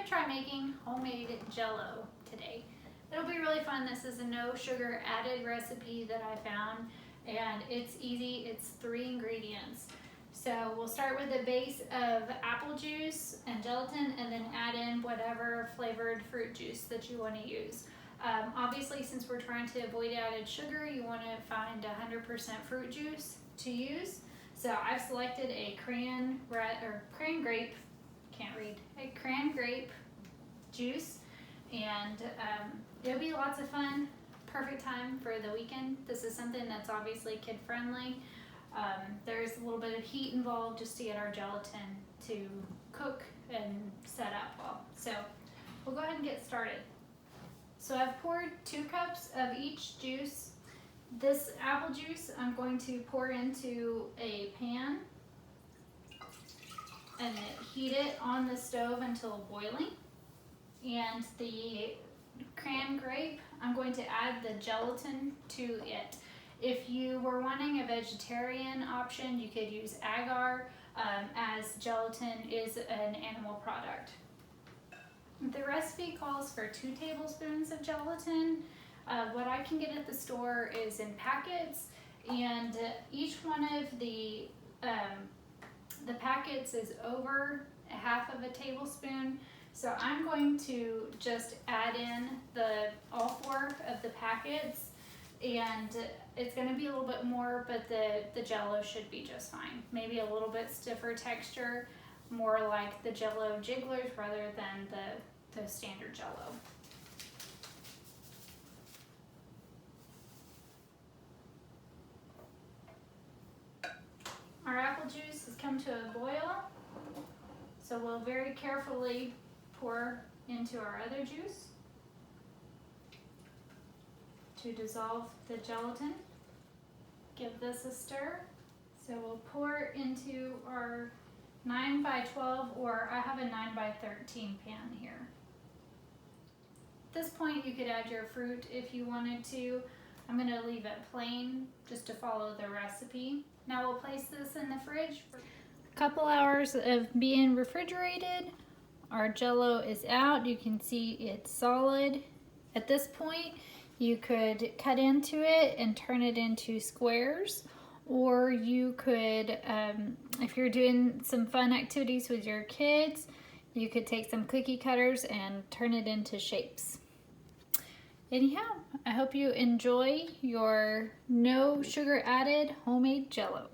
gonna try making homemade Jello today. It'll be really fun. This is a no sugar added recipe that I found, and it's easy. It's 3 ingredients. So we'll start with a base of apple juice and gelatin, and then add in whatever flavored fruit juice that you want to use. Obviously, since we're trying to avoid added sugar, you want to find 100% fruit juice to use. So I've selected a cran grape juice, and it'll be lots of fun. Perfect time for the weekend. This is something that's obviously kid friendly. There's a little bit of heat involved just to get our gelatin to cook and set up well. So we'll go ahead and get started. So I've poured 2 cups of each juice. This apple juice I'm going to pour into a pan and heat it on the stove until boiling. And the cran grape, I'm going to add the gelatin to it. If you were wanting a vegetarian option, you could use agar, as gelatin is an animal product. The recipe calls for 2 tablespoons of gelatin. What I can get at the store is in packets, and each one of the packets is over 1/2 of a tablespoon. So I'm going to just add in all 4 of the packets, and it's going to be a little bit more, but the Jello should be just fine. Maybe a little bit stiffer texture, more like the Jello jigglers rather than the standard Jello. Our apple juice has come to a boil, so we'll very carefully pour into our other juice to dissolve the gelatin. Give this a stir. So we'll pour into our 9x12, or I have a 9x13 pan here. At this point you could add your fruit if you wanted to. I'm going to leave it plain just to follow the recipe. Now we'll place this in the fridge for a couple hours of being refrigerated. Our Jello is out. You can see it's solid. At this point, you could cut into it and turn it into squares, or you could, if you're doing some fun activities with your kids, you could take some cookie cutters and turn it into shapes. Anyhow, I hope you enjoy your no sugar added homemade Jello.